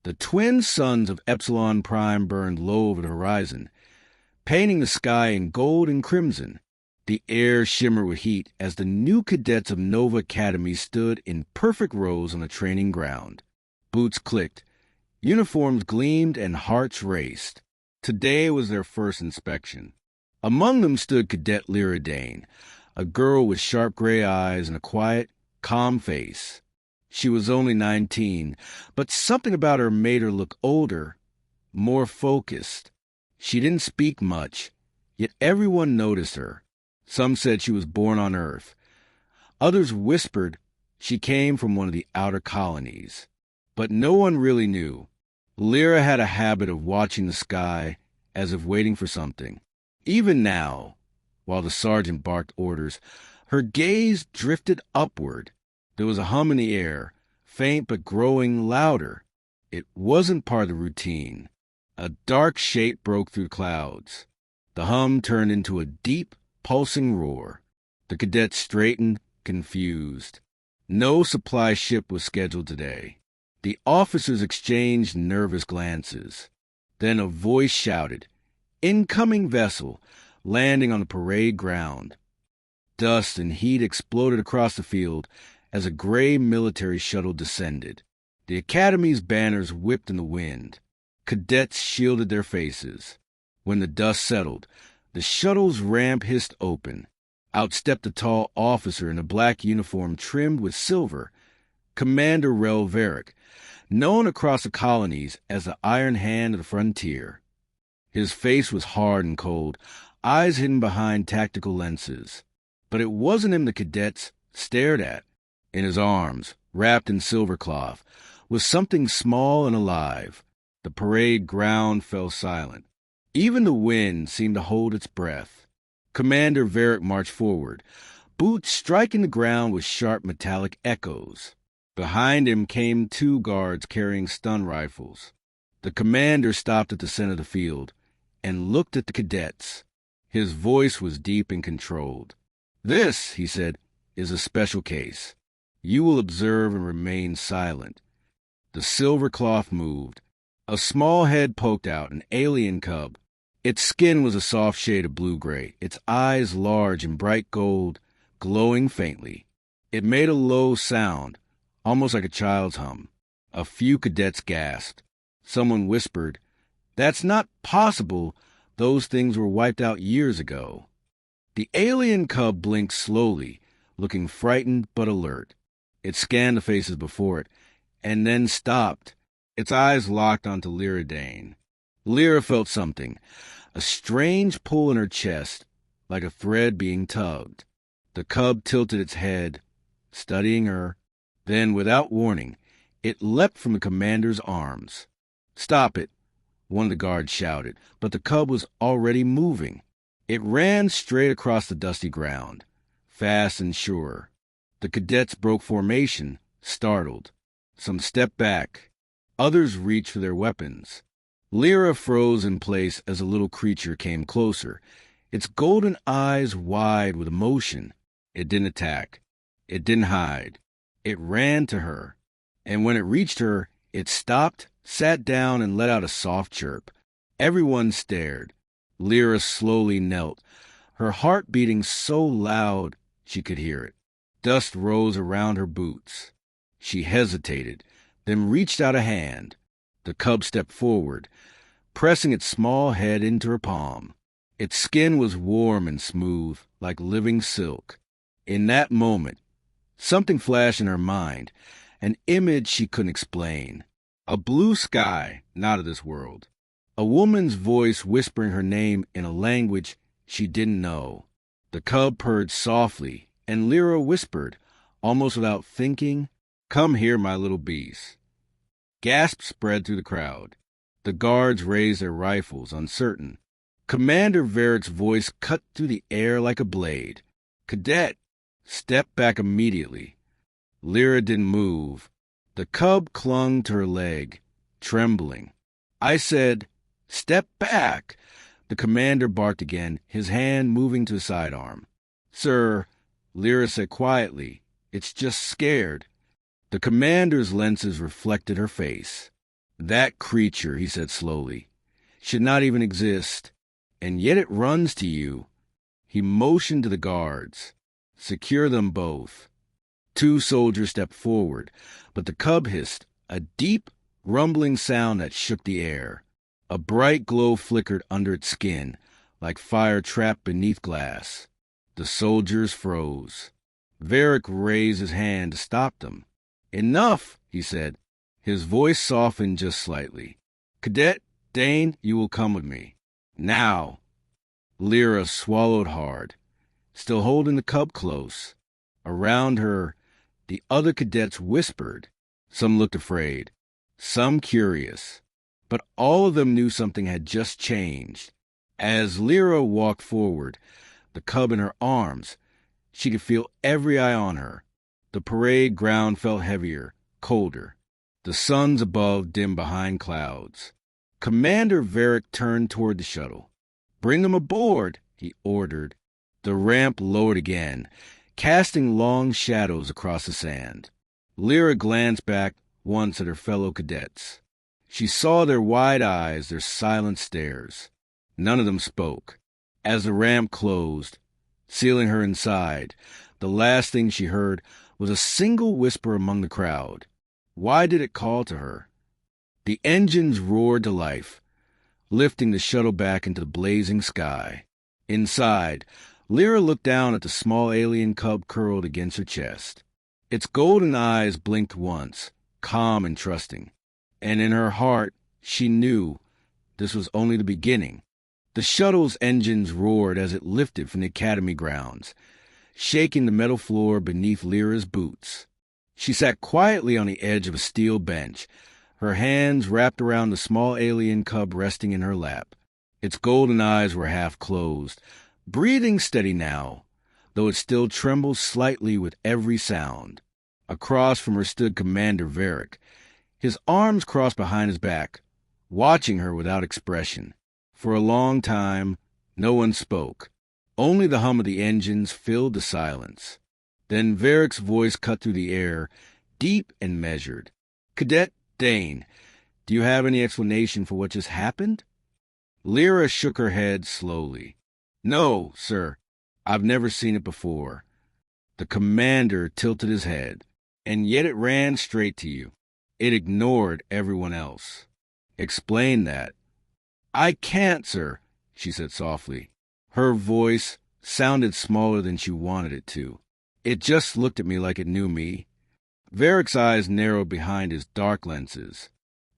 The twin suns of Epsilon Prime burned low over the horizon, painting the sky in gold and crimson. The air shimmered with heat as the new cadets of Nova Academy stood in perfect rows on the training ground. Boots clicked, uniforms gleamed, and hearts raced. Today was their first inspection. Among them stood Cadet Lyra Dane, a girl with sharp gray eyes and a quiet, calm face. She was only 19, but something about her made her look older, more focused. She didn't speak much, yet everyone noticed her. Some said she was born on Earth. Others whispered she came from one of the outer colonies. But no one really knew. Lyra had a habit of watching the sky as if waiting for something. Even now, while the sergeant barked orders, her gaze drifted upward. There was a hum in the air, faint but growing louder. It wasn't part of the routine. A dark shape broke through clouds. The hum turned into a deep, pulsing roar. The cadets straightened, confused. No supply ship was scheduled today. The officers exchanged nervous glances. Then a voice shouted, "Incoming vessel, landing on the parade ground." Dust and heat exploded across the field as a gray military shuttle descended. The Academy's banners whipped in the wind. Cadets shielded their faces. When the dust settled, the shuttle's ramp hissed open. Out stepped a tall officer in a black uniform trimmed with silver, Commander Rel Varick, known across the colonies as the Iron Hand of the Frontier. His face was hard and cold, eyes hidden behind tactical lenses. But it wasn't him the cadets stared at. In his arms, wrapped in silver cloth, was something small and alive. The parade ground fell silent. Even the wind seemed to hold its breath. Commander Varick marched forward, boots striking the ground with sharp metallic echoes. Behind him came two guards carrying stun rifles. The commander stopped at the center of the field and looked at the cadets. His voice was deep and controlled. "This," he said, "is a special case. You will observe and remain silent." The silver cloth moved. A small head poked out, an alien cub. Its skin was a soft shade of blue-gray, its eyes large and bright gold, glowing faintly. It made a low sound, almost like a child's hum. A few cadets gasped. Someone whispered, "That's not possible. Those things were wiped out years ago." The alien cub blinked slowly, looking frightened but alert. It scanned the faces before it, and then stopped. Its eyes locked onto Lyra Dane. Lyra felt something, a strange pull in her chest, like a thread being tugged. The cub tilted its head, studying her. Then, without warning, it leapt from the commander's arms. "Stop it," one of the guards shouted, but the cub was already moving. It ran straight across the dusty ground, fast and sure. The cadets broke formation, startled. Some stepped back. Others reached for their weapons. Lyra froze in place as the little creature came closer, its golden eyes wide with emotion. It didn't attack. It didn't hide. It ran to her. And when it reached her, it stopped, sat down, and let out a soft chirp. Everyone stared. Lyra slowly knelt, her heart beating so loud she could hear it. Dust rose around her boots. She hesitated, then reached out a hand. The cub stepped forward, pressing its small head into her palm. Its skin was warm and smooth, like living silk. In that moment, something flashed in her mind, an image she couldn't explain. A blue sky, not of this world. A woman's voice whispering her name in a language she didn't know. The cub purred softly, and Lyra whispered, almost without thinking, "Come here, my little beast." Gasps spread through the crowd. The guards raised their rifles, uncertain. Commander Varick's voice cut through the air like a blade. "Cadet, step back immediately." Lyra didn't move. The cub clung to her leg, trembling. "I said, step back." The commander barked again, his hand moving to his sidearm. "Sir," Lyra said quietly, "it's just scared." The commander's lenses reflected her face. That creature, he said slowly, should not even exist, and yet it runs to you. He motioned to the guards. Secure them both. 2 soldiers stepped forward, but the cub hissed, a deep, rumbling sound that shook the air. A bright glow flickered under its skin, like fire trapped beneath glass. The soldiers froze. Varric raised his hand to stop them. Enough, he said. His voice softened just slightly. Cadet Dane, you will come with me. Now. Lyra swallowed hard, still holding the cub close. Around her, the other cadets whispered. Some looked afraid, some curious. But all of them knew something had just changed. As Lyra walked forward, the cub in her arms, she could feel every eye on her. The parade ground felt heavier, colder. The suns above dimmed behind clouds. Commander Varric turned toward the shuttle. Bring them aboard, he ordered. The ramp lowered again, casting long shadows across the sand. Lyra glanced back once at her fellow cadets. She saw their wide eyes, their silent stares. None of them spoke. As the ramp closed, sealing her inside, the last thing she heard was a single whisper among the crowd. Why did it call to her? The engines roared to life, lifting the shuttle back into the blazing sky. Inside, Lyra looked down at the small alien cub curled against her chest. Its golden eyes blinked once, calm and trusting. And in her heart, she knew this was only the beginning. The shuttle's engines roared as it lifted from the academy grounds, shaking the metal floor beneath Lyra's boots. She sat quietly on the edge of a steel bench, her hands wrapped around the small alien cub resting in her lap. Its golden eyes were half closed, breathing steady now, though it still trembled slightly with every sound. Across from her stood Commander Varric, his arms crossed behind his back, watching her without expression. For a long time, no one spoke. Only the hum of the engines filled the silence. Then Varric's voice cut through the air, deep and measured. Cadet Dane, do you have any explanation for what just happened? Lyra shook her head slowly. No, sir. I've never seen it before. The commander tilted his head, and yet it ran straight to you. It ignored everyone else. Explain that. I can't, sir, she said softly. Her voice sounded smaller than she wanted it to. It just looked at me like it knew me. Varric's eyes narrowed behind his dark lenses.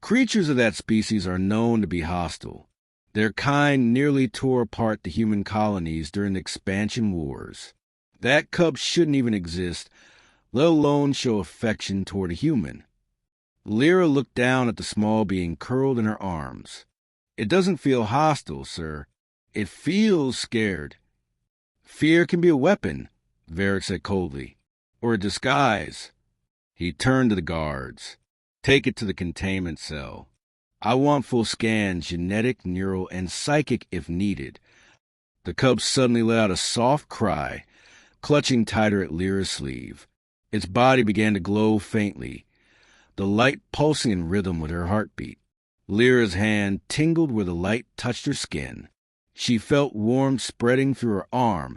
Creatures of that species are known to be hostile. Their kind nearly tore apart the human colonies during the expansion wars. That cub shouldn't even exist, let alone show affection toward a human. Lyra looked down at the small being curled in her arms. It doesn't feel hostile, sir. It feels scared. Fear can be a weapon, Varric said coldly, or a disguise. He turned to the guards. Take it to the containment cell. I want full scans, genetic, neural, and psychic if needed. The cub suddenly let out a soft cry, clutching tighter at Lyra's sleeve. Its body began to glow faintly, the light pulsing in rhythm with her heartbeat. Lyra's hand tingled where the light touched her skin. She felt warmth spreading through her arm,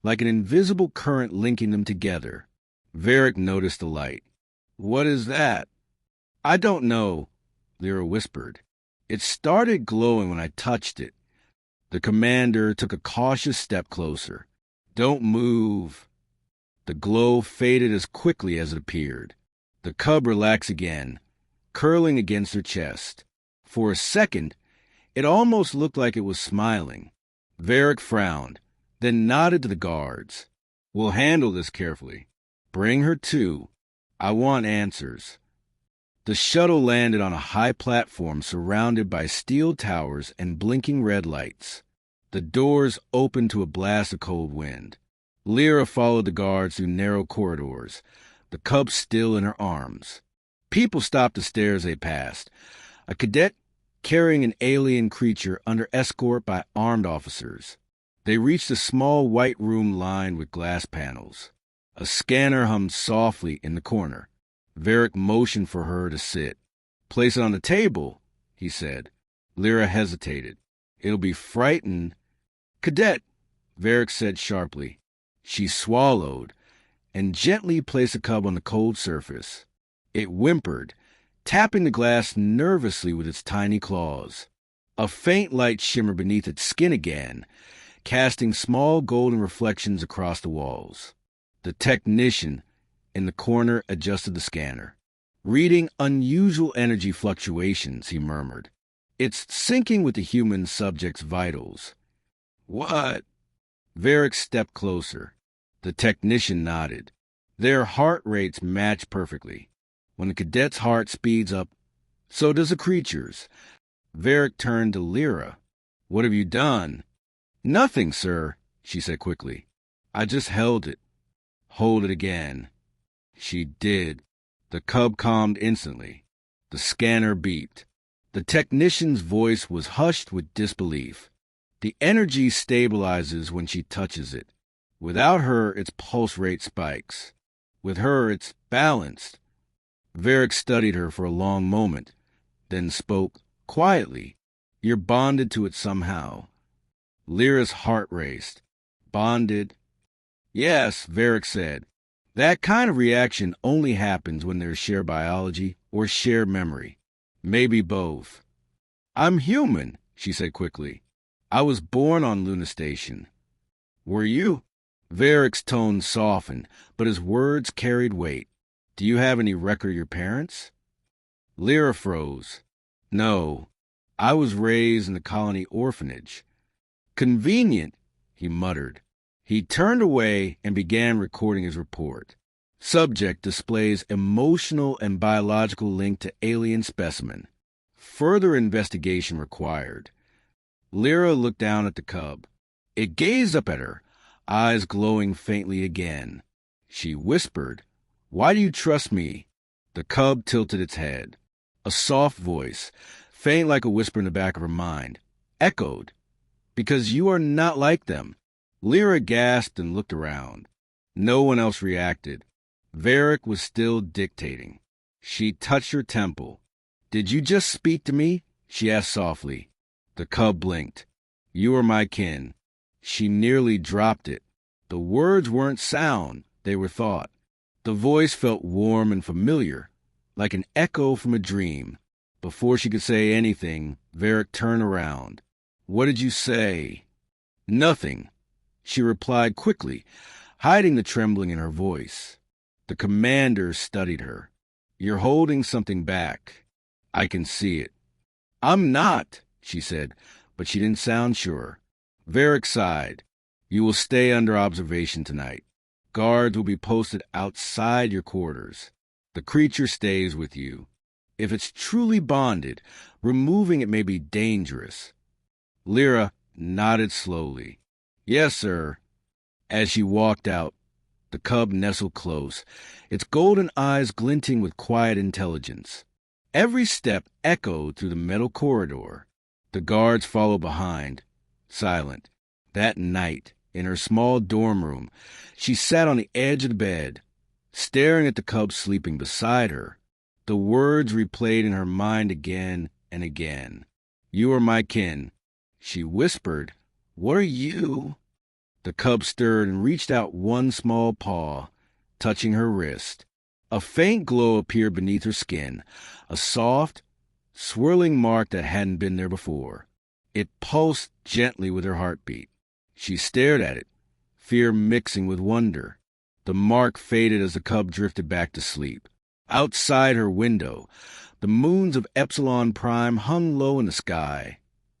like an invisible current linking them together. Varric noticed the light. What is that? I don't know, Lyra whispered. It started glowing when I touched it. The commander took a cautious step closer. Don't move. The glow faded as quickly as it appeared. The cub relaxed again, curling against her chest. For a second, it almost looked like it was smiling. Varric frowned, then nodded to the guards. We'll handle this carefully. Bring her to. I want answers. The shuttle landed on a high platform surrounded by steel towers and blinking red lights. The doors opened to a blast of cold wind. Lyra followed the guards through narrow corridors, the cub still in her arms. People stopped to stare as they passed. A cadet carrying an alien creature under escort by armed officers. They reached a small white room lined with glass panels. A scanner hummed softly in the corner. Varric motioned for her to sit. Place it on the table, he said. Lyra hesitated. It'll be frightened. Cadet, Varric said sharply. She swallowed and gently placed the cub on the cold surface. It whimpered, tapping the glass nervously with its tiny claws. A faint light shimmered beneath its skin again, casting small golden reflections across the walls. The technician in the corner adjusted the scanner. Reading unusual energy fluctuations, he murmured. It's syncing with the human subject's vitals. What? Varric stepped closer. The technician nodded. Their heart rates match perfectly. When the cadet's heart speeds up, so does the creature's. Varric turned to Lyra. What have you done? Nothing, sir, she said quickly. I just held it. Hold it again. She did. The cub calmed instantly. The scanner beeped. The technician's voice was hushed with disbelief. The energy stabilizes when she touches it. Without her, its pulse rate spikes. With her, it's balanced. Varric studied her for a long moment, then spoke quietly. You're bonded to it somehow. Lyra's heart raced. Bonded? Yes, Varric said. That kind of reaction only happens when there's shared biology or shared memory. Maybe both. I'm human, she said quickly. I was born on Luna Station. Were you? Varric's tone softened, but his words carried weight. Do you have any record of your parents? Lyra froze. No. I was raised in the colony orphanage. Convenient, he muttered. He turned away and began recording his report. Subject displays emotional and biological link to alien specimen. Further investigation required. Lyra looked down at the cub. It gazed up at her, eyes glowing faintly again. She whispered, Why do you trust me? The cub tilted its head. A soft voice, faint like a whisper in the back of her mind, echoed, Because you are not like them. Lyra gasped and looked around. No one else reacted. Varric was still dictating. She touched her temple. Did you just speak to me? She asked softly. The cub blinked. You are my kin. She nearly dropped it. The words weren't sound, they were thought. The voice felt warm and familiar, like an echo from a dream. Before she could say anything, Varric turned around. What did you say? Nothing, she replied quickly, hiding the trembling in her voice. The commander studied her. You're holding something back. I can see it. I'm not, she said, but she didn't sound sure. Varric sighed. You will stay under observation tonight. Guards will be posted outside your quarters. The creature stays with you. If it's truly bonded, removing it may be dangerous. Lyra nodded slowly. Yes, sir. As she walked out, the cub nestled close, its golden eyes glinting with quiet intelligence. Every step echoed through the metal corridor. The guards followed behind, silent. That night, in her small dorm room, she sat on the edge of the bed, staring at the cub sleeping beside her. The words replayed in her mind again and again. You are my kin. She whispered, What are you? The cub stirred and reached out one small paw, touching her wrist. A faint glow appeared beneath her skin, a soft, swirling mark that hadn't been there before. It pulsed gently with her heartbeat. She stared at it, fear mixing with wonder. The mark faded as the cub drifted back to sleep. Outside her window, the moons of Epsilon Prime hung low in the sky,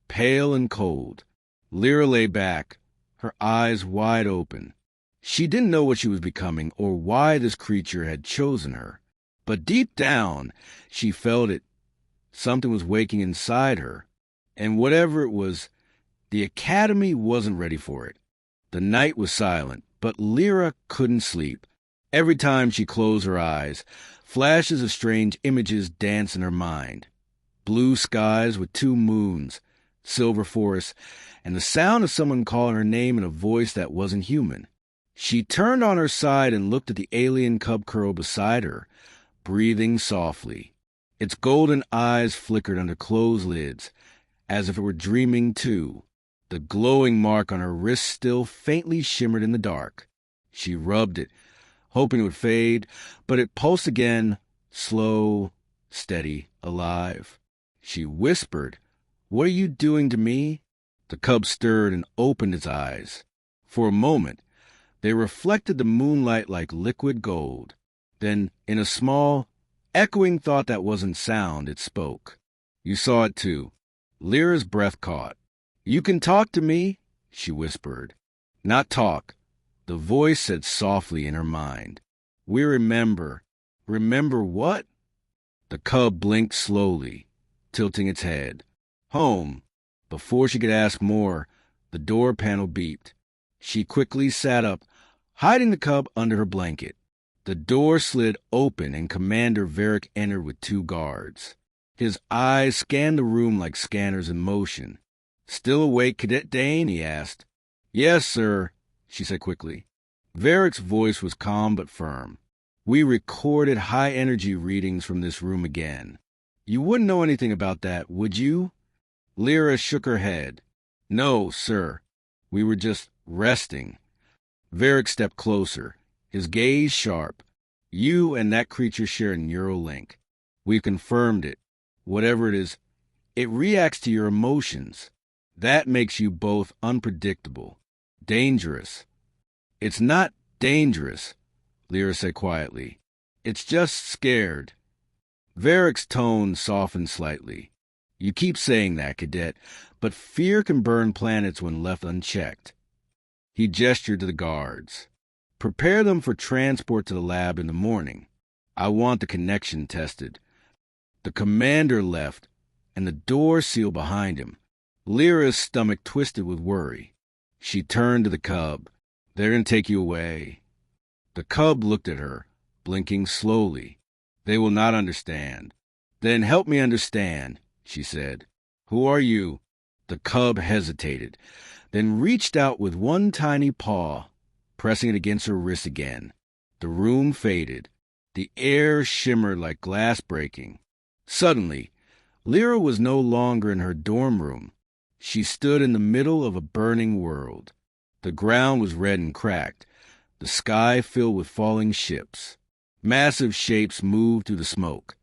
pale and cold. Lyra lay back, her eyes wide open. She didn't know what she was becoming or why this creature had chosen her. But deep down, she felt it. Something was waking inside her. And whatever it was, the Academy wasn't ready for it. The night was silent, but Lyra couldn't sleep. Every time she closed her eyes, flashes of strange images danced in her mind. Blue skies with 2 moons, silver forests, and the sound of someone calling her name in a voice that wasn't human. She turned on her side and looked at the alien cub curled beside her, breathing softly. Its golden eyes flickered under closed lids, as if it were dreaming too. The glowing mark on her wrist still faintly shimmered in the dark. She rubbed it, hoping it would fade, but it pulsed again, slow, steady, alive. She whispered, "What are you doing to me?" The cub stirred and opened its eyes. For a moment, they reflected the moonlight like liquid gold. Then, in a small, echoing thought that wasn't sound, it spoke. You saw it too. Lyra's breath caught. "You can talk to me," she whispered. Not talk. The voice said softly in her mind. "We remember." "Remember what?" The cub blinked slowly, tilting its head. "Home." Before she could ask more, the door panel beeped. She quickly sat up, hiding the cub under her blanket. The door slid open and Commander Varric entered with 2 guards. His eyes scanned the room like scanners in motion. "Still awake, Cadet Dane?" he asked. "Yes, sir," she said quickly. Varric's voice was calm but firm. "We recorded high-energy readings from this room again. You wouldn't know anything about that, would you?" Lyra shook her head. "No, sir. We were just resting." Varric stepped closer, his gaze sharp. "You and that creature share a neural link. We've confirmed it. Whatever it is, it reacts to your emotions. That makes you both unpredictable, dangerous." "It's not dangerous," Lyra said quietly. "It's just scared." Varric's tone softened slightly. "You keep saying that, Cadet, but fear can burn planets when left unchecked." He gestured to the guards. "Prepare them for transport to the lab in the morning. I want the connection tested." The commander left, and the door sealed behind him. Lyra's stomach twisted with worry. She turned to the cub. "They're going to take you away." The cub looked at her, blinking slowly. "They will not understand." "Then help me understand," she said. "Who are you?" The cub hesitated, then reached out with one tiny paw, pressing it against her wrist again. The room faded. The air shimmered like glass breaking. Suddenly, Lyra was no longer in her dorm room. She stood in the middle of a burning world. The ground was red and cracked, the sky filled with falling ships. Massive shapes moved through the smoke.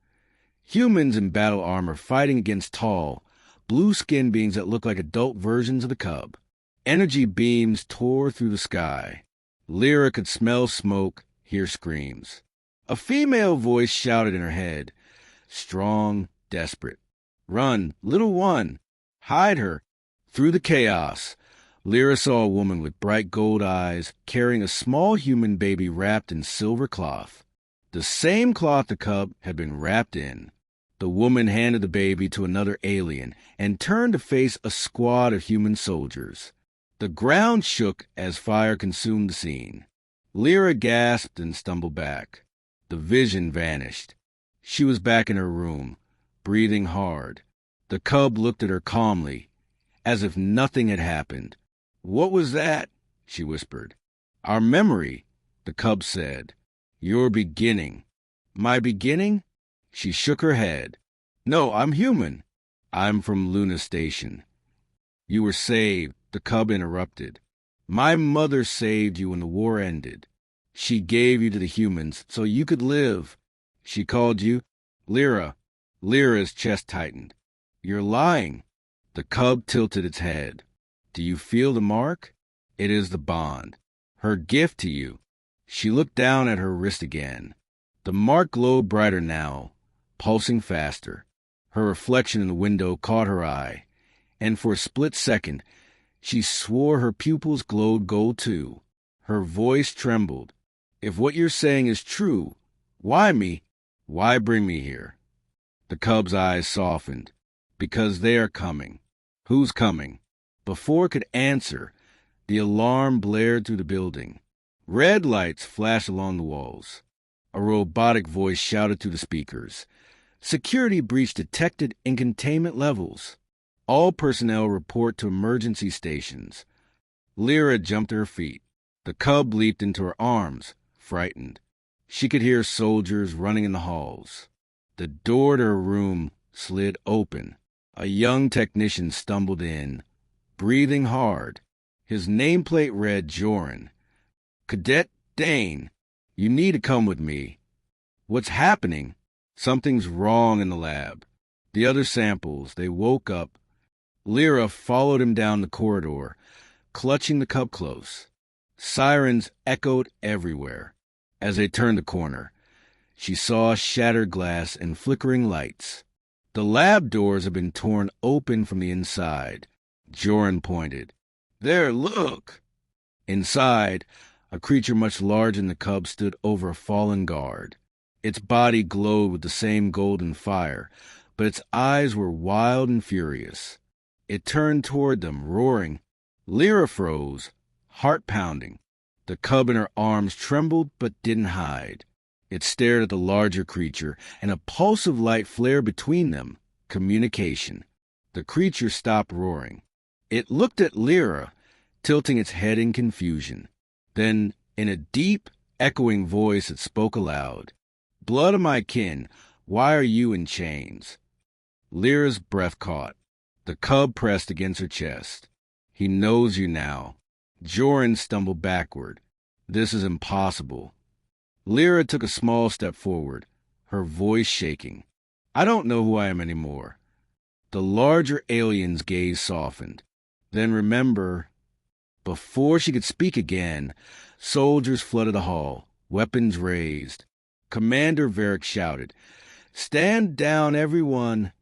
Humans in battle armor fighting against tall, blue-skinned beings that looked like adult versions of the cub. Energy beams tore through the sky. Lyra could smell smoke, hear screams. A female voice shouted in her head, strong, desperate. "Run, little one! Hide her!" Through the chaos, Lyra saw a woman with bright gold eyes carrying a small human baby wrapped in silver cloth. The same cloth the cub had been wrapped in. The woman handed the baby to another alien and turned to face a squad of human soldiers. The ground shook as fire consumed the scene. Lyra gasped and stumbled back. The vision vanished. She was back in her room, breathing hard. The cub looked at her calmly, as if nothing had happened. "What was that?" she whispered. "Our memory," the cub said. "Your beginning." "My beginning?" She shook her head. "No, I'm human. I'm from Luna Station." "You were saved," the cub interrupted. "My mother saved you when the war ended. She gave you to the humans so you could live. She called you Lyra." Lyra's chest tightened. "You're lying." The cub tilted its head. "Do you feel the mark? It is the bond. Her gift to you." She looked down at her wrist again. The mark glowed brighter now, pulsing faster. Her reflection in the window caught her eye, and for a split second, she swore her pupils glowed gold too. Her voice trembled. "If what you're saying is true, why me? Why bring me here?" The cub's eyes softened. "Because they are coming." "Who's coming?" Before it could answer, the alarm blared through the building. Red lights flashed along the walls. A robotic voice shouted through the speakers. "Security breach detected in containment levels. All personnel report to emergency stations." Lyra jumped to her feet. The cub leaped into her arms, frightened. She could hear soldiers running in the halls. The door to her room slid open. A young technician stumbled in, breathing hard. His nameplate read Joran. "Cadet Dane, you need to come with me." "What's happening?" "Something's wrong in the lab." The other samples, they woke up. Lyra followed him down the corridor, clutching the cub close. Sirens echoed everywhere. As they turned the corner, she saw shattered glass and flickering lights. The lab doors had been torn open from the inside. Joran pointed. "There, look!" Inside, a creature much larger than the cub stood over a fallen guard. Its body glowed with the same golden fire, but its eyes were wild and furious. It turned toward them, roaring. Lyra froze, heart pounding. The cub in her arms trembled but didn't hide. It stared at the larger creature, and a pulse of light flared between them. Communication. The creature stopped roaring. It looked at Lyra, tilting its head in confusion. Then, in a deep, echoing voice, it spoke aloud. "Blood of my kin, why are you in chains?" Lyra's breath caught. The cub pressed against her chest. "He knows you now." Joran stumbled backward. "This is impossible." Lyra took a small step forward, her voice shaking. "I don't know who I am anymore." The larger alien's gaze softened. "Then remember..." Before she could speak again, soldiers flooded the hall, weapons raised. Commander Varric shouted, "Stand down, everyone!"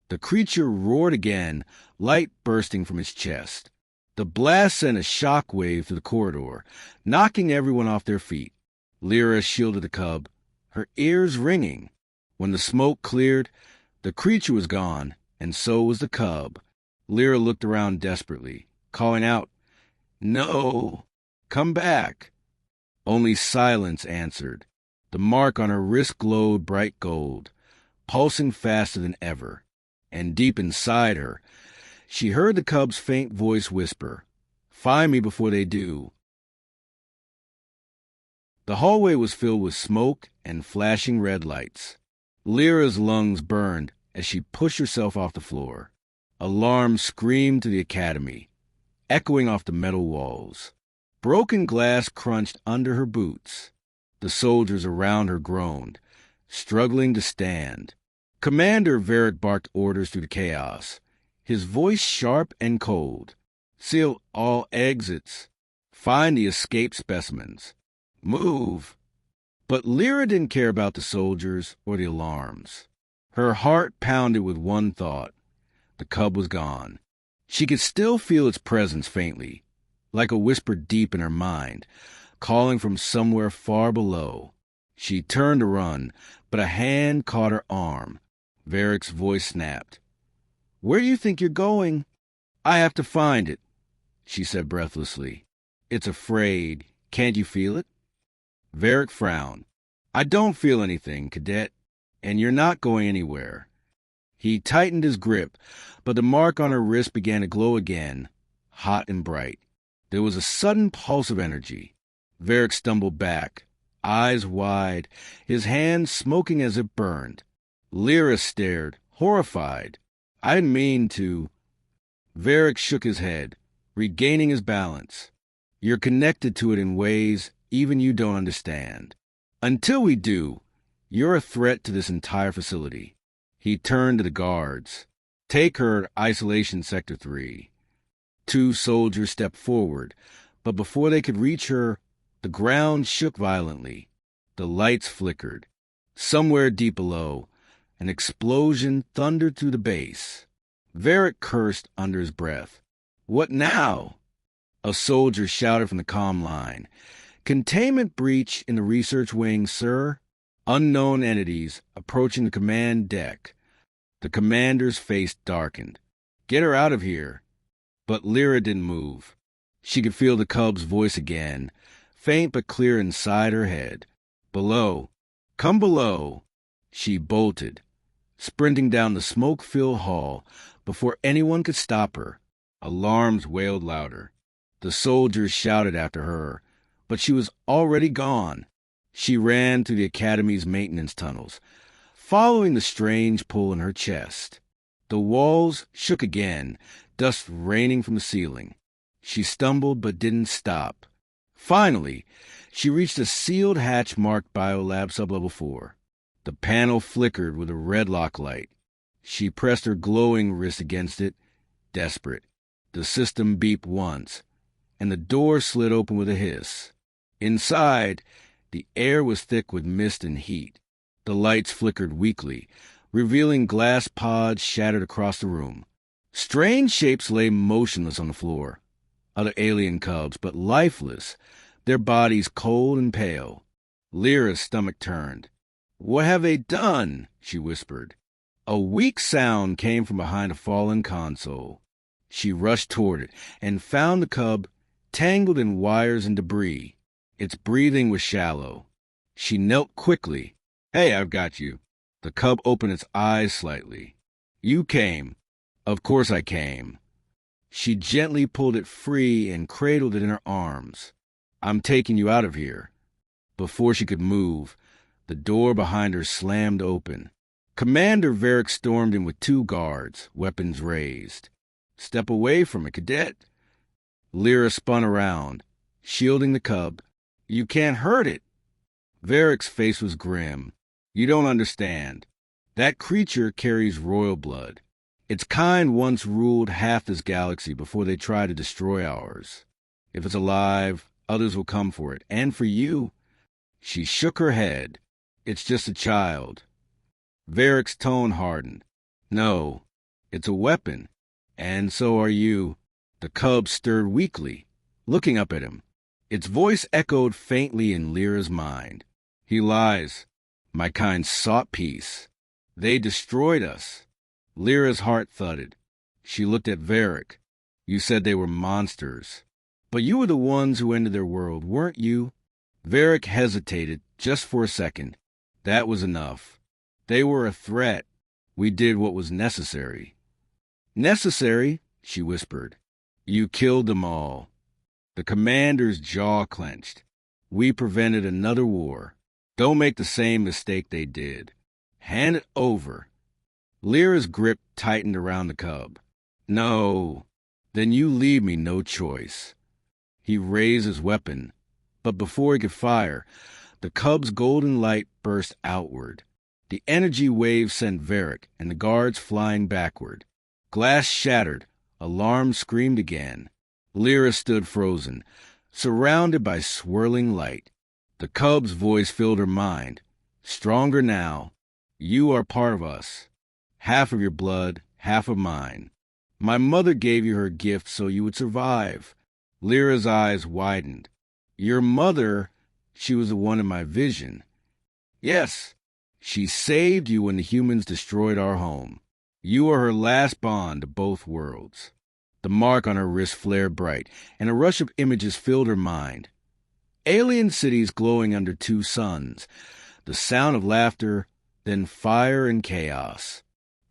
The creature roared again, light bursting from its chest. The blast sent a shock wave through the corridor, knocking everyone off their feet. Lyra shielded the cub, her ears ringing. When the smoke cleared, the creature was gone, and so was the cub. Lyra looked around desperately, calling out, "No! Come back!" Only silence answered. The mark on her wrist glowed bright gold, pulsing faster than ever. And deep inside her, she heard the cub's faint voice whisper, "Find me before they do." The hallway was filled with smoke and flashing red lights. Lyra's lungs burned as she pushed herself off the floor. Alarms screamed to the academy, echoing off the metal walls. Broken glass crunched under her boots. The soldiers around her groaned, struggling to stand. Commander Varric barked orders through the chaos, his voice sharp and cold. "Seal all exits. Find the escaped specimens. Move." But Lyra didn't care about the soldiers or the alarms. Her heart pounded with one thought. The cub was gone. She could still feel its presence faintly, like a whisper deep in her mind, calling from somewhere far below. She turned to run, but a hand caught her arm. Varric's voice snapped. "Where do you think you're going?" "I have to find it," she said breathlessly. "It's afraid. Can't you feel it?" Varric frowned. "I don't feel anything, Cadet, and you're not going anywhere." He tightened his grip, but the mark on her wrist began to glow again, hot and bright. There was a sudden pulse of energy. Varric stumbled back, eyes wide, his hands smoking as it burned. Lyra stared, horrified. "I didn't mean to..." Varric shook his head, regaining his balance. "You're connected to it in ways even you don't understand. Until we do, you're a threat to this entire facility." He turned to the guards. "Take her to Isolation Sector 3. Two soldiers stepped forward, but before they could reach her, the ground shook violently. The lights flickered. Somewhere deep below, an explosion thundered through the base. Varric cursed under his breath. "What now?" A soldier shouted from the comm line. "Containment breach in the research wing, sir. Unknown entities approaching the command deck." The commander's face darkened. "Get her out of here." But Lyra didn't move. She could feel the cub's voice again, faint but clear inside her head. "Below. Come below." She bolted, sprinting down the smoke-filled hall before anyone could stop her. Alarms wailed louder. The soldiers shouted after her, but she was already gone. She ran through the academy's maintenance tunnels, following the strange pull in her chest. The walls shook again, dust raining from the ceiling. She stumbled but didn't stop. Finally, she reached a sealed hatch marked Biolab Sublevel 4. The panel flickered with a red lock light. She pressed her glowing wrist against it, desperate. The system beeped once, and the door slid open with a hiss. Inside, the air was thick with mist and heat. The lights flickered weakly, revealing glass pods shattered across the room. Strange shapes lay motionless on the floor. Other alien cubs, but lifeless, their bodies cold and pale. Lyra's stomach turned. "What have they done?" she whispered. A weak sound came from behind a fallen console. She rushed toward it and found the cub tangled in wires and debris. Its breathing was shallow. She knelt quickly. "Hey, I've got you." The cub opened its eyes slightly. "You came." "Of course I came." She gently pulled it free and cradled it in her arms. "I'm taking you out of here." Before she could move, the door behind her slammed open. Commander Varric stormed in with 2 guards, weapons raised. "Step away from it, cadet." Lyra spun around, shielding the cub. "You can't hurt it." Varric's face was grim. "You don't understand. That creature carries royal blood. Its kind once ruled half this galaxy before they try to destroy ours. If it's alive, others will come for it. And for you." She shook her head. "It's just a child." Varric's tone hardened. "No, it's a weapon. And so are you." The cub stirred weakly, looking up at him. Its voice echoed faintly in Lyra's mind. "He lies. My kind sought peace. They destroyed us." Lyra's heart thudded. She looked at Varric. "You said they were monsters. But you were the ones who ended their world, weren't you?" Varric hesitated just for a second. "That was enough. They were a threat. We did what was necessary." "Necessary?" she whispered. "You killed them all." The commander's jaw clenched. "We prevented another war. Don't make the same mistake they did. Hand it over." Lyra's grip tightened around the cub. "No. Then you leave me no choice." He raised his weapon, but before he could fire, the cub's golden light burst outward. The energy wave sent Varric and the guards flying backward. Glass shattered. Alarms screamed again. Lyra stood frozen, surrounded by swirling light. The cub's voice filled her mind. "Stronger now. You are part of us. Half of your blood, half of mine. My mother gave you her gift so you would survive." Lyra's eyes widened. "Your mother, she was the one in my vision." "Yes. She saved you when the humans destroyed our home. You are her last bond to both worlds." The mark on her wrist flared bright, and a rush of images filled her mind. Alien cities glowing under 2 suns, the sound of laughter, then fire and chaos.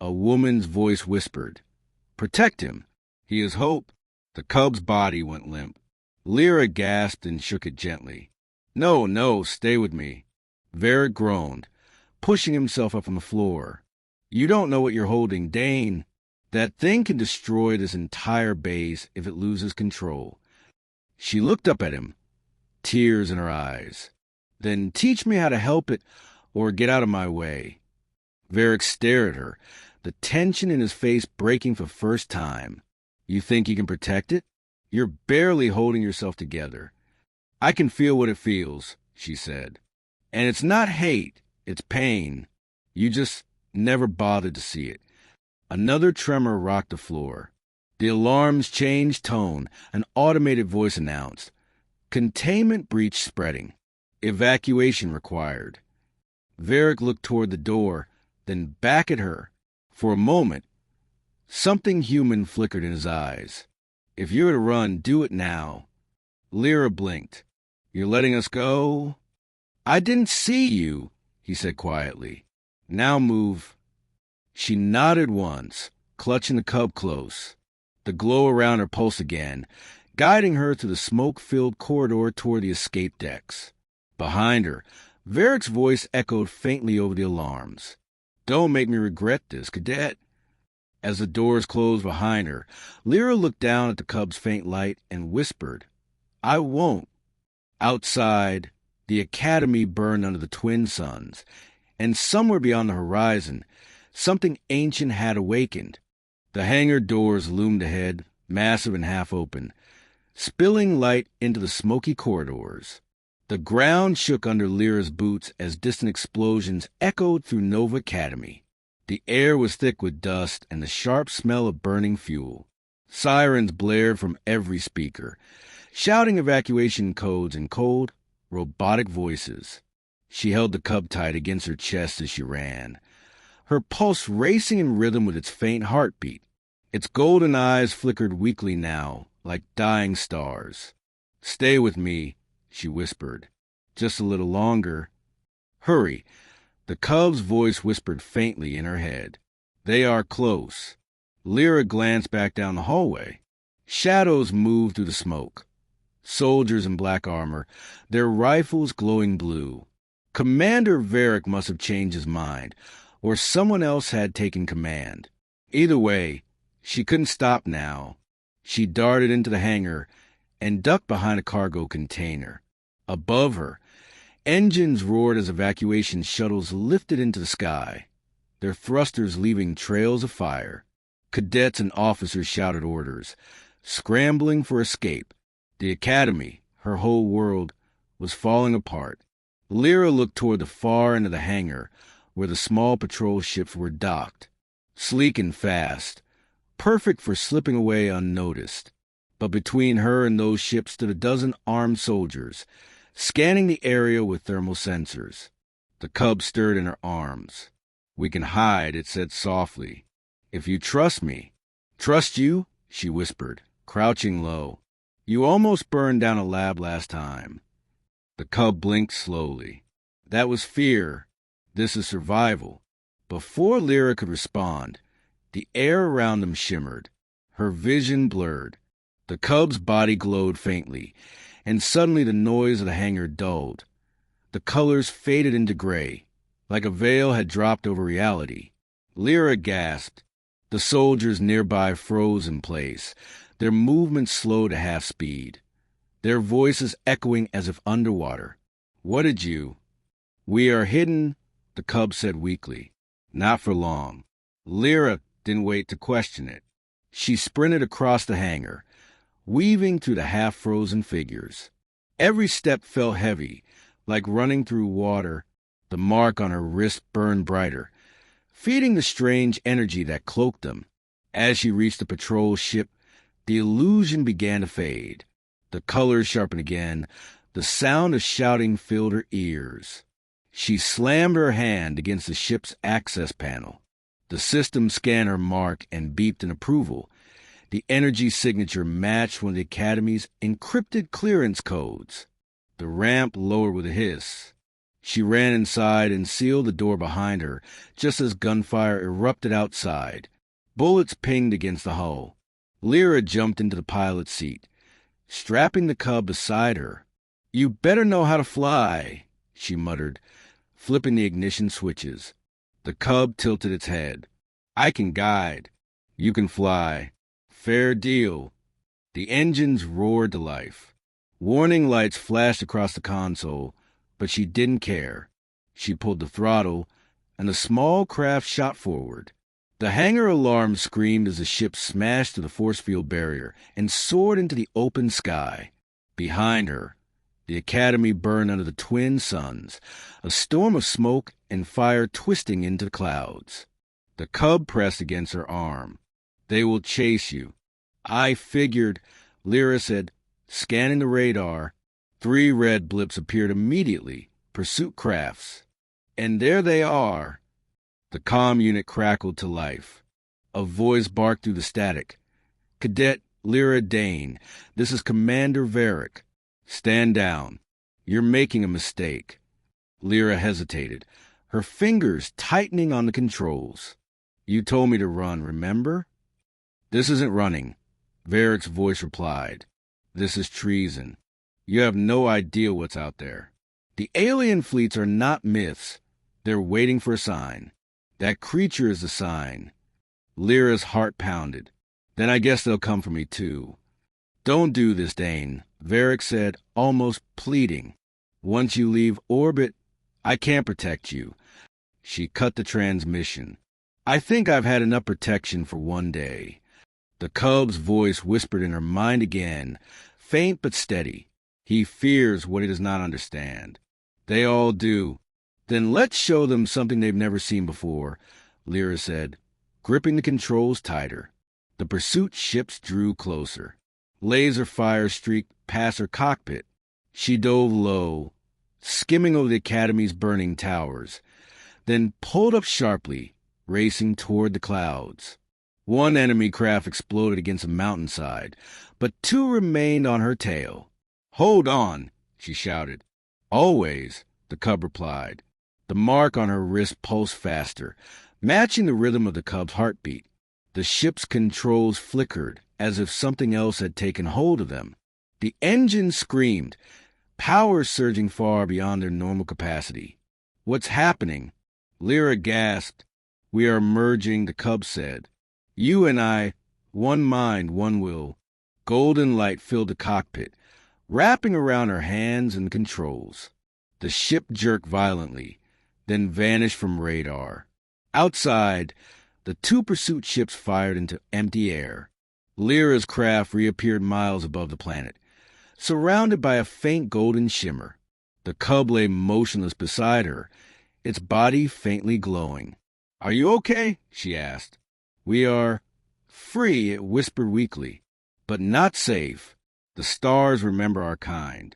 A woman's voice whispered, "Protect him. He is hope." The cub's body went limp. Lyra gasped and shook it gently. "No, no, stay with me." Varric groaned, pushing himself up on the floor. "You don't know what you're holding, Dane. That thing can destroy this entire base if it loses control." She looked up at him, tears in her eyes. "Then teach me how to help it or get out of my way." Varric stared at her, the tension in his face breaking for the first time. "You think you can protect it? You're barely holding yourself together." "I can feel what it feels," she said. "And it's not hate, it's pain. You just never bothered to see it." Another tremor rocked the floor. The alarms changed tone. An automated voice announced, "Containment breach spreading. Evacuation required." Varric looked toward the door, then back at her. For a moment, something human flickered in his eyes. "If you're to run, do it now." Lyra blinked. "You're letting us go?" "I didn't see you," he said quietly. "Now move." She nodded once, clutching the cub close. The glow around her pulsed again, guiding her through the smoke-filled corridor toward the escape decks. Behind her, Varric's voice echoed faintly over the alarms. Don't make me regret this, Cadet. As the doors closed behind her, Lyra looked down at the Cub's faint light and whispered, I won't. Outside, the academy burned under the twin suns, and somewhere beyond the horizon, something ancient had awakened. The hangar doors loomed ahead, massive and half open, spilling light into the smoky corridors. The ground shook under Lyra's boots as distant explosions echoed through Nova Academy. The air was thick with dust and the sharp smell of burning fuel. Sirens blared from every speaker, shouting evacuation codes in cold, robotic voices. She held the Cub tight against her chest as she ran, her pulse racing in rhythm with its faint heartbeat. Its golden eyes flickered weakly now, like dying stars. Stay with me, she whispered. Just a little longer. Hurry, the Cub's voice whispered faintly in her head. They are close. Lyra glanced back down the hallway. Shadows moved through the smoke. Soldiers in black armor, their rifles glowing blue. Commander Varric must have changed his mind, or someone else had taken command. Either way, she couldn't stop now. She darted into the hangar and ducked behind a cargo container. Above her, engines roared as evacuation shuttles lifted into the sky, their thrusters leaving trails of fire. Cadets and officers shouted orders, scrambling for escape. The academy, her whole world, was falling apart. Lyra looked toward the far end of the hangar, where the small patrol ships were docked, sleek and fast, perfect for slipping away unnoticed. But between her and those ships stood a dozen armed soldiers, scanning the area with thermal sensors. The Cub stirred in her arms. We can hide, it said softly. If you trust me. Trust you? She whispered, crouching low. You almost burned down a lab last time. The Cub blinked slowly. That was fear. This is survival. Before Lyra could respond, the air around them shimmered. Her vision blurred. The Cub's body glowed faintly, and suddenly the noise of the hangar dulled. The colors faded into gray, like a veil had dropped over reality. Lyra gasped. The soldiers nearby froze in place, their movements slow to half speed, their voices echoing as if underwater. What did you? We are hidden, the Cub said weakly. Not for long. Lyra didn't wait to question it. She sprinted across the hangar, weaving through the half-frozen figures. Every step felt heavy, like running through water. The mark on her wrist burned brighter, feeding the strange energy that cloaked them. As she reached the patrol ship, the illusion began to fade. The colors sharpened again. The sound of shouting filled her ears. She slammed her hand against the ship's access panel. The system scanned her mark and beeped in approval. The energy signature matched one of the Academy's encrypted clearance codes. The ramp lowered with a hiss. She ran inside and sealed the door behind her just as gunfire erupted outside. Bullets pinged against the hull. Lyra jumped into the pilot's seat, strapping the Cub beside her. You better know how to fly, she muttered, flipping the ignition switches. The Cub tilted its head. I can guide. You can fly. Fair deal. The engines roared to life. Warning lights flashed across the console, but she didn't care. She pulled the throttle, and the small craft shot forward. The hangar alarm screamed as the ship smashed through the force field barrier and soared into the open sky. Behind her, the Academy burned under the twin suns, a storm of smoke and fire twisting into the clouds. The Cub pressed against her arm. They will chase you. I figured, Lyra said, scanning the radar. 3 red blips appeared immediately, pursuit crafts. And there they are. The comm unit crackled to life. A voice barked through the static. Cadet Lyra Dane, this is Commander Varric. Stand down. You're making a mistake. Lyra hesitated, her fingers tightening on the controls. You told me to run, remember? This isn't running, Varric's voice replied. This is treason. You have no idea what's out there. The alien fleets are not myths. They're waiting for a sign. That creature is the sign. Lyra's heart pounded. Then I guess they'll come for me too. Don't do this, Dane, Varric said, almost pleading. Once you leave orbit, I can't protect you. She cut the transmission. I think I've had enough protection for one day. The cub's voice whispered in her mind again, faint but steady. He fears what he does not understand. They all do. Then let's show them something they've never seen before, Lyra said, gripping the controls tighter. The pursuit ships drew closer. Laser fire streaked past her cockpit. She dove low, skimming over the Academy's burning towers, then pulled up sharply, racing toward the clouds. One enemy craft exploded against a mountainside, but two remained on her tail. Hold on, she shouted. Always, the cub replied. The mark on her wrist pulsed faster, matching the rhythm of the cub's heartbeat. The ship's controls flickered as if something else had taken hold of them. The engines screamed, power surging far beyond their normal capacity. What's happening? Lyra gasped. We are merging, the cub said. You and I, one mind, one will. Golden light filled the cockpit, wrapping around her hands and controls. The ship jerked violently, then vanished from radar. Outside, the two pursuit ships fired into empty air. Lyra's craft reappeared miles above the planet, surrounded by a faint golden shimmer. The cub lay motionless beside her, its body faintly glowing. Are you okay? She asked. We are free, it whispered weakly, but not safe. The stars remember our kind.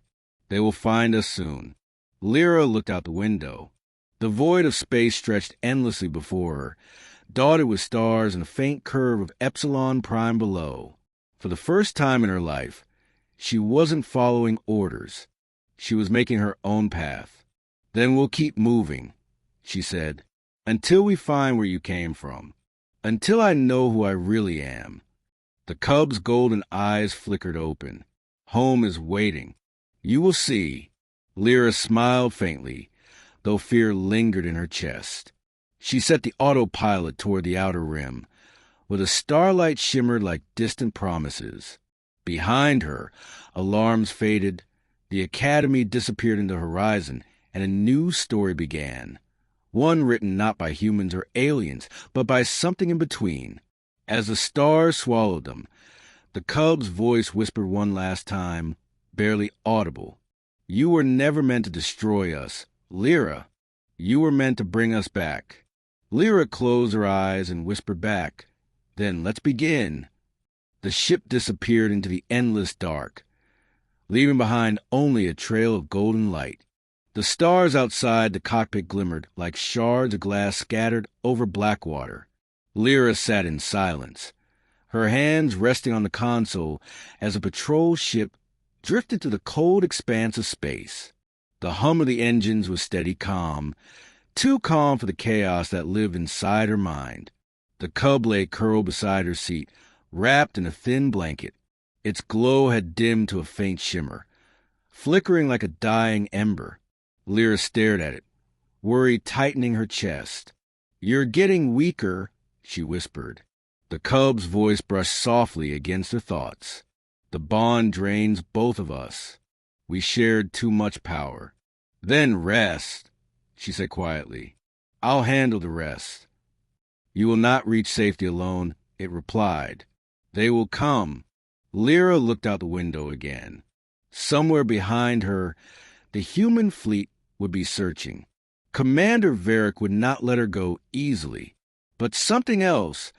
They will find us soon. Lyra looked out the window. The void of space stretched endlessly before her, dotted with stars and a faint curve of Epsilon Prime below. For the first time in her life, she wasn't following orders. She was making her own path. Then we'll keep moving, she said, until we find where you came from. Until I know who I really am. The cub's golden eyes flickered open. Home is waiting. You will see. Lyra smiled faintly, though fear lingered in her chest. She set the autopilot toward the outer rim, where the starlight shimmered like distant promises. Behind her, alarms faded, the Academy disappeared into the horizon, and a new story began. One written not by humans or aliens, but by something in between. As the stars swallowed them, the cub's voice whispered one last time, barely audible. You were never meant to destroy us, Lyra. You were meant to bring us back. Lyra closed her eyes and whispered back, Then let's begin. The ship disappeared into the endless dark, leaving behind only a trail of golden light. The stars outside the cockpit glimmered like shards of glass scattered over black water. Lyra sat in silence, her hands resting on the console as a patrol ship drifted to the cold expanse of space. The hum of the engines was steady calm, too calm for the chaos that lived inside her mind. The cub lay curled beside her seat, wrapped in a thin blanket. Its glow had dimmed to a faint shimmer, flickering like a dying ember. Lyra stared at it, worry tightening her chest. You're getting weaker, she whispered. The cub's voice brushed softly against her thoughts. The bond drains both of us. We shared too much power. Then rest, she said quietly. I'll handle the rest. You will not reach safety alone, it replied. They will come. Lyra looked out the window again. Somewhere behind her, the human fleet would be searching. Commander Varric would not let her go easily. But something else,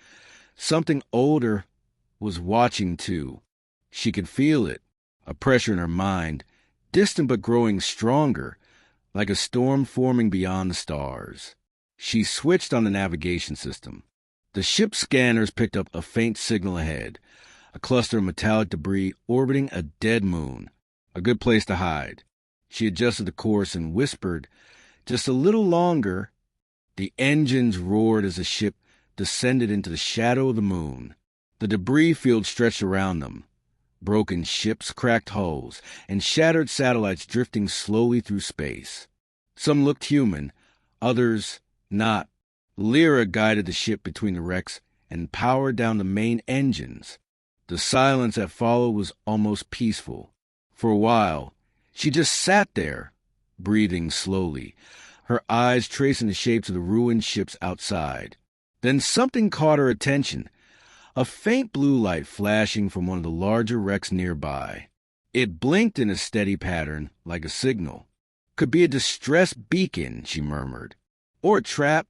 something older, was watching too. She could feel it, a pressure in her mind, distant but growing stronger, like a storm forming beyond the stars. She switched on the navigation system. The ship's scanners picked up a faint signal ahead, a cluster of metallic debris orbiting a dead moon, a good place to hide. She adjusted the course and whispered, just a little longer. The engines roared as the ship descended into the shadow of the moon. The debris field stretched around them. Broken ships, cracked hulls, and shattered satellites drifting slowly through space. Some looked human, others not. Lyra guided the ship between the wrecks and powered down the main engines. The silence that followed was almost peaceful. For a while, she just sat there, breathing slowly, her eyes tracing the shapes of the ruined ships outside. Then something caught her attention, a faint blue light flashing from one of the larger wrecks nearby. It blinked in a steady pattern, like a signal. "Could be a distress beacon," she murmured. "Or a trap,"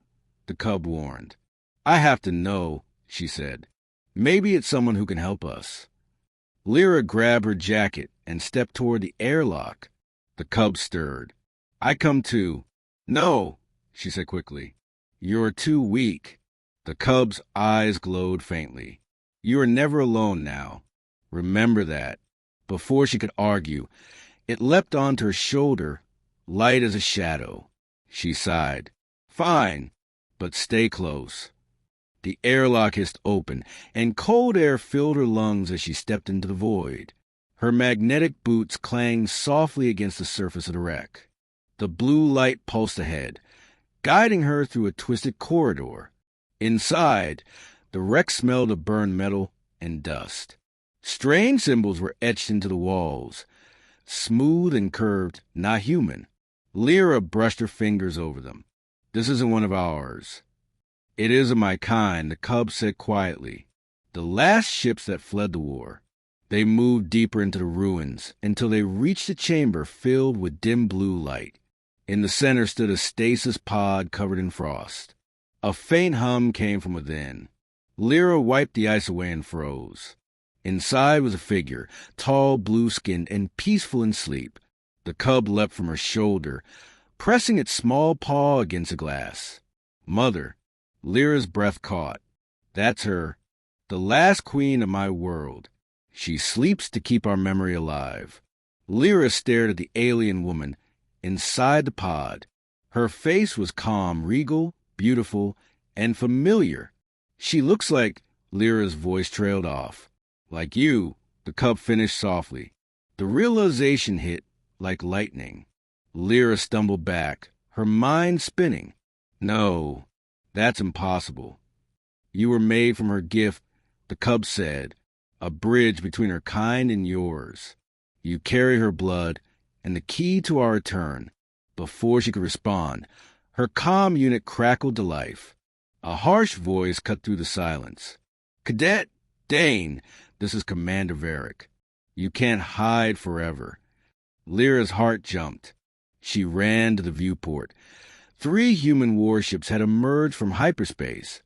the cub warned. "I have to know," she said. "Maybe it's someone who can help us." Lyra grabbed her jacket and stepped toward the airlock. The cub stirred. "I come too." "No," she said quickly. "You're too weak." The cub's eyes glowed faintly. "You are never alone now. Remember that." Before she could argue, it leapt onto her shoulder, light as a shadow. She sighed. "Fine, but stay close." The airlock hissed open, and cold air filled her lungs as she stepped into the void. Her magnetic boots clanged softly against the surface of the wreck. The blue light pulsed ahead, guiding her through a twisted corridor. Inside, the wreck smelled of burned metal and dust. Strange symbols were etched into the walls, smooth and curved, not human. Lyra brushed her fingers over them. "This isn't one of ours." "It is of my kind," the cub said quietly. "The last ships that fled the war." They moved deeper into the ruins until they reached a chamber filled with dim blue light. In the center stood a stasis pod covered in frost. A faint hum came from within. Lyra wiped the ice away and froze. Inside was a figure, tall, blue-skinned, and peaceful in sleep. The cub leapt from her shoulder, pressing its small paw against the glass. "Mother." Lyra's breath caught. "That's her. The last queen of my world. She sleeps to keep our memory alive." Lyra stared at the alien woman inside the pod. Her face was calm, regal, beautiful, and familiar. "She looks like—" Lyra's voice trailed off. "Like you," the cub finished softly. The realization hit like lightning. Lyra stumbled back, her mind spinning. "No, that's impossible." "You were made from her gift," the cub said, "a bridge between her kind and yours. You carry her blood and the key to our return." Before she could respond, her comm unit crackled to life. A harsh voice cut through the silence. "Cadet Dane, this is Commander Varric. You can't hide forever." Lyra's heart jumped. She ran to the viewport. 3 human warships had emerged from hyperspace,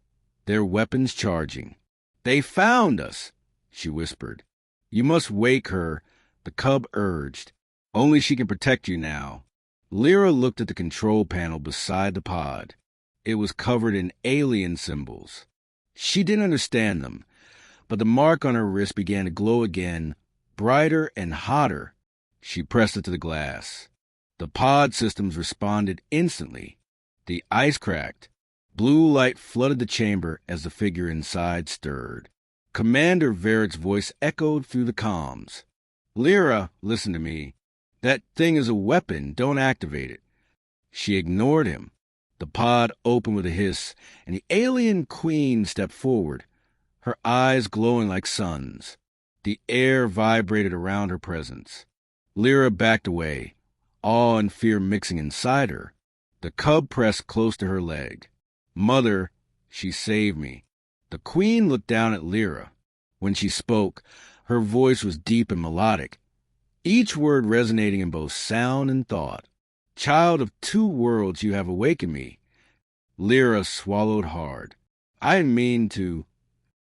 their weapons charging. "They found us," she whispered. "You must wake her," the cub urged. "Only she can protect you now." Lyra looked at the control panel beside the pod. It was covered in alien symbols. She didn't understand them, but the mark on her wrist began to glow again, brighter and hotter. She pressed it to the glass. The pod systems responded instantly. The ice cracked. Blue light flooded the chamber as the figure inside stirred. Commander Varric's voice echoed through the comms. "Lyra, listen to me. That thing is a weapon. Don't activate it." She ignored him. The pod opened with a hiss, and the alien queen stepped forward, her eyes glowing like suns. The air vibrated around her presence. Lyra backed away, awe and fear mixing inside her. The cub pressed close to her leg. "Mother, she saved me." The queen looked down at Lyra. When she spoke, her voice was deep and melodic, each word resonating in both sound and thought. "Child of 2 worlds, you have awakened me." Lyra swallowed hard. "I didn't mean to—"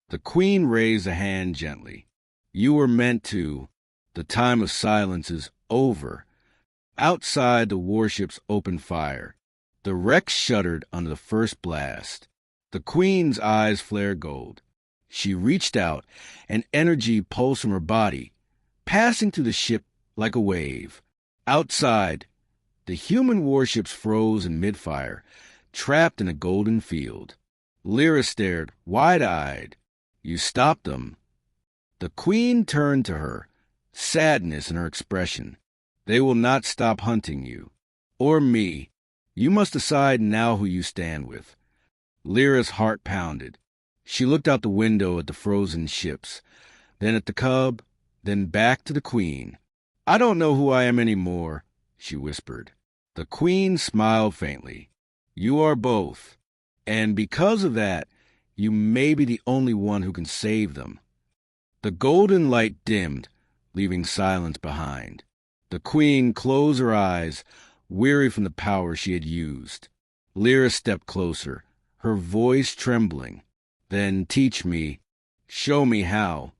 The queen raised a hand gently. "You were meant to. The time of silence is over." Outside, the warships opened fire. The wreck shuddered under the first blast. The queen's eyes flared gold. She reached out, and energy pulsed from her body, passing through the ship like a wave. Outside, the human warships froze in mid-fire, trapped in a golden field. Lyra stared, wide-eyed. "You stopped them." The queen turned to her, sadness in her expression. "They will not stop hunting you. Or me. You must decide now who you stand with." Lyra's heart pounded. She looked out the window at the frozen ships, then at the cub, then back to the Queen. "I don't know who I am anymore," she whispered. The Queen smiled faintly. "You are both. And because of that, you may be the only one who can save them." The golden light dimmed, leaving silence behind. The Queen closed her eyes, weary from the power she had used. Lyra stepped closer, her voice trembling. "Then teach me. Show me how."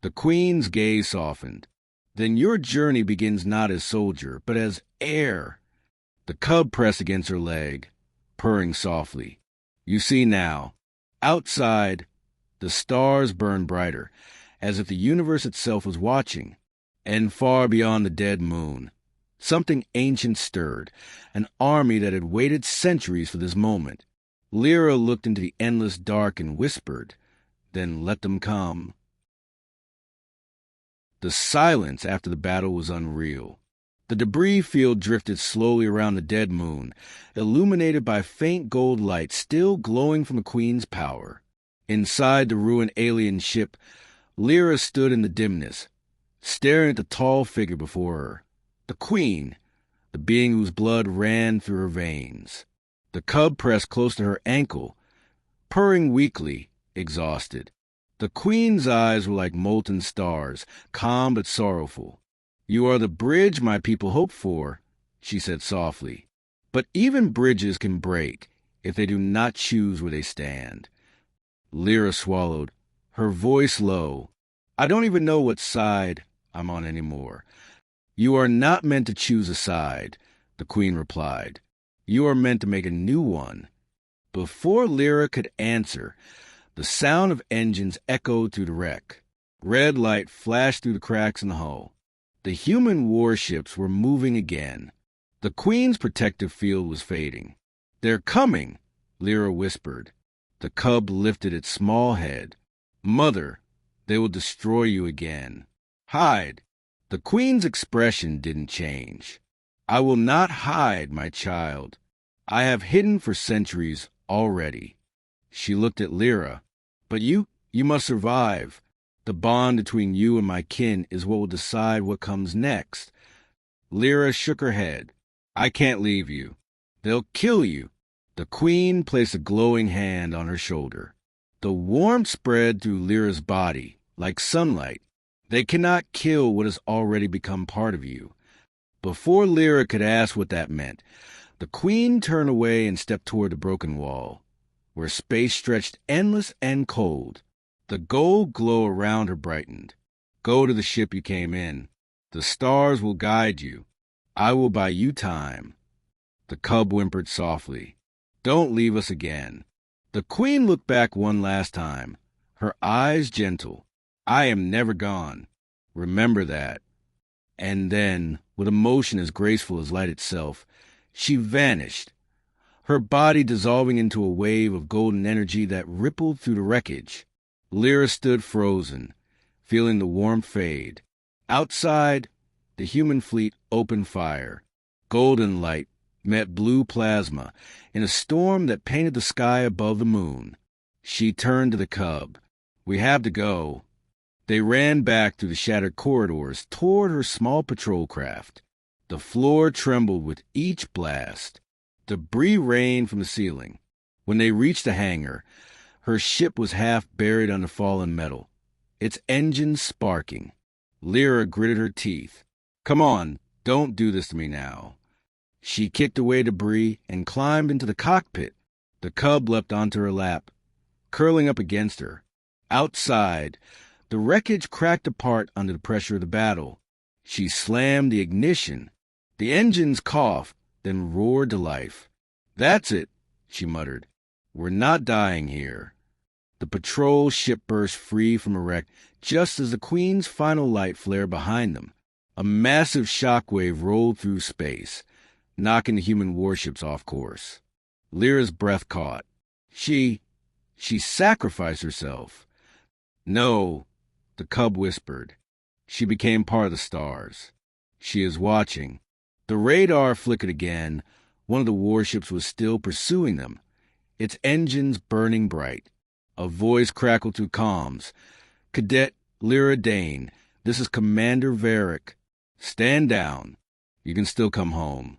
The Queen's gaze softened. "Then your journey begins not as soldier, but as heir." The cub pressed against her leg, purring softly. "You see now." Outside, the stars burned brighter, as if the universe itself was watching. And far beyond the dead moon, something ancient stirred, an army that had waited centuries for this moment. Lyra looked into the endless dark and whispered, "Then let them come." The silence after the battle was unreal. The debris field drifted slowly around the dead moon, illuminated by faint gold light still glowing from the Queen's power. Inside the ruined alien ship, Lyra stood in the dimness, staring at the tall figure before her. The Queen, the being whose blood ran through her veins. The cub pressed close to her ankle, purring weakly, exhausted. The Queen's eyes were like molten stars, calm but sorrowful. "You are the bridge my people hope for," she said softly. "But even bridges can break if they do not choose where they stand." Lyra swallowed, her voice low. "I don't even know what side I'm on anymore." "You are not meant to choose a side," the Queen replied. "You are meant to make a new one." Before Lyra could answer, the sound of engines echoed through the wreck. Red light flashed through the cracks in the hull. The human warships were moving again. The Queen's protective field was fading. "They're coming," Lyra whispered. The cub lifted its small head. "Mother, they will destroy you again. Hide." The Queen's expression didn't change. "I will not hide, my child. I have hidden for centuries already." She looked at Lyra. "But you must survive. The bond between you and my kin is what will decide what comes next." Lyra shook her head. "I can't leave you. They'll kill you." The Queen placed a glowing hand on her shoulder. The warmth spread through Lyra's body, like sunlight. "They cannot kill what has already become part of you." Before Lyra could ask what that meant, the Queen turned away and stepped toward the broken wall, where space stretched endless and cold. The gold glow around her brightened. "Go to the ship you came in. The stars will guide you. I will buy you time." The cub whimpered softly. "Don't leave us again." The Queen looked back one last time, her eyes gentle. "I am never gone. Remember that." And then, with a motion as graceful as light itself, she vanished, her body dissolving into a wave of golden energy that rippled through the wreckage. Lyra stood frozen, feeling the warmth fade. Outside, the human fleet opened fire. Golden light met blue plasma in a storm that painted the sky above the moon. She turned to the cub. "We have to go." They ran back through the shattered corridors toward her small patrol craft. The floor trembled with each blast. Debris rained from the ceiling. When they reached the hangar, her ship was half buried under fallen metal, its engines sparking. Lyra gritted her teeth. "Come on, don't do this to me now." She kicked away debris and climbed into the cockpit. The cub leapt onto her lap, curling up against her. Outside, the wreckage cracked apart under the pressure of the battle. She slammed the ignition. The engines coughed, then roared to life. "That's it," she muttered. "We're not dying here." The patrol ship burst free from a wreck just as the Queen's final light flared behind them. A massive shockwave rolled through space, knocking the human warships off course. Lyra's breath caught. She sacrificed herself. "No," the cub whispered. "She became part of the stars. She is watching." The radar flickered again. One of the warships was still pursuing them. its engines burning bright. A voice crackled through comms. "Cadet Lyra Dane, this is Commander Varric. Stand down. You can still come home."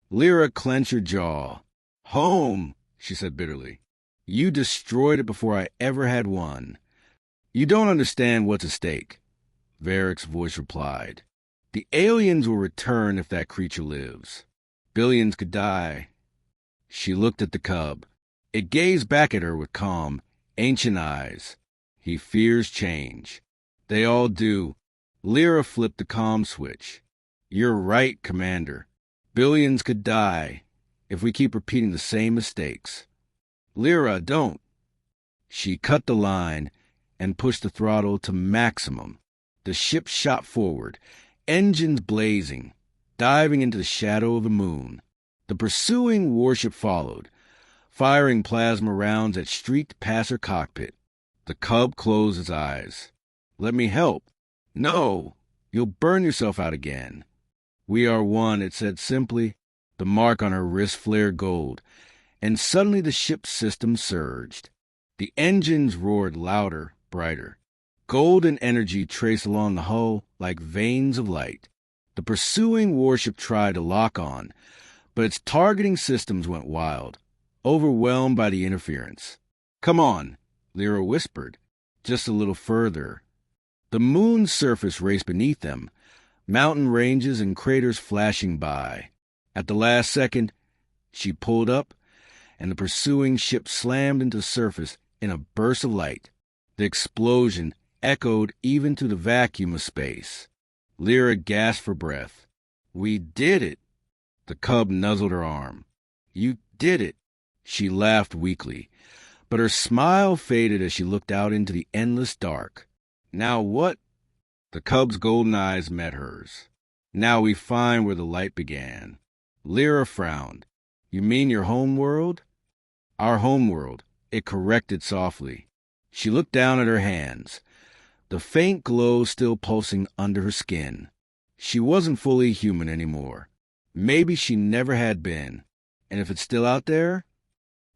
Lyra clenched her jaw. "Home," she said bitterly. "You destroyed it before I ever had one." "You don't understand what's at stake," Varric's voice replied. "The aliens will return if that creature lives. Billions could die." She looked at the cub. It gazed back at her with calm, ancient eyes. "He fears change." "They all do." Lyra flipped the comm switch. "You're right, Commander. Billions could die if we keep repeating the same mistakes." "Lyra, don't." She cut the line and pushed the throttle to maximum. The ship shot forward, engines blazing, diving into the shadow of the moon. The pursuing warship followed, firing plasma rounds that streaked past her cockpit. The cub closed its eyes. "Let me help." "No, you'll burn yourself out again." "We are one," it said simply. The mark on her wrist flared gold, and suddenly the ship's system surged. The engines roared louder, brighter. Golden energy traced along the hull like veins of light. The pursuing warship tried to lock on, but its targeting systems went wild, overwhelmed by the interference. "Come on," Lyra whispered. "Just a little further." The moon's surface raced beneath them, mountain ranges and craters flashing by. At the last second, she pulled up, and the pursuing ship slammed into the surface in a burst of light. The explosion echoed even through the vacuum of space. Lyra gasped for breath. "We did it!" The cub nuzzled her arm. "You did it!" She laughed weakly, but her smile faded as she looked out into the endless dark. "Now what?" The cub's golden eyes met hers. "Now we find where the light began." Lyra frowned. "You mean your home world?" "Our home world," it corrected softly. She looked down at her hands, the faint glow still pulsing under her skin. She wasn't fully human anymore. Maybe she never had been. And if it's still out there,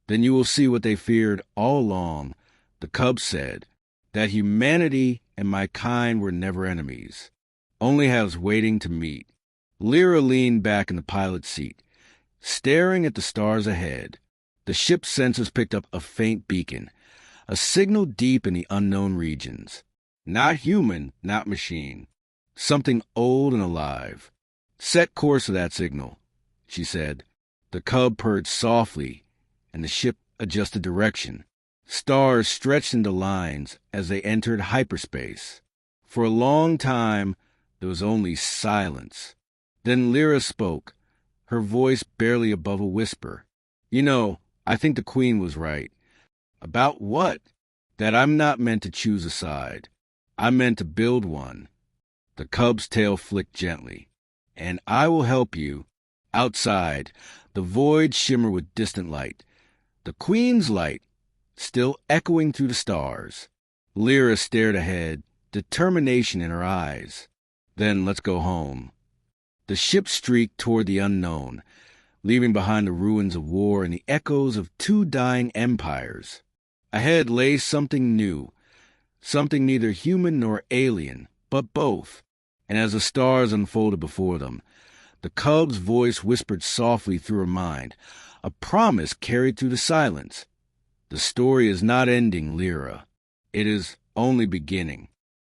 then you will see what they feared all along, the cub said, that humanity and my kind were never enemies, only halves waiting to meet. Lyra leaned back in the pilot's seat, staring at the stars ahead. The ship's sensors picked up a faint beacon, a signal deep in the unknown regions. Not human, not machine. Something old and alive. "Set course for that signal," she said. The cub purred softly, and the ship adjusted direction. Stars stretched into lines as they entered hyperspace. For a long time, there was only silence. Then Lyra spoke, her voice barely above a whisper. "You know, I think the Queen was right." "About what?" "That I'm not meant to choose a side. I'm meant to build one." The cub's tail flicked gently. "And I will help you." Outside, the void shimmered with distant light. The Queen's light, still echoing through the stars. Lyra stared ahead, determination in her eyes. "Then let's go home." The ship streaked toward the unknown, leaving behind the ruins of war and the echoes of two dying empires. Ahead lay something new, something neither human nor alien, but both. And as the stars unfolded before them, the cub's voice whispered softly through her mind, a promise carried through the silence. "The story is not ending, Lyra. It is only beginning."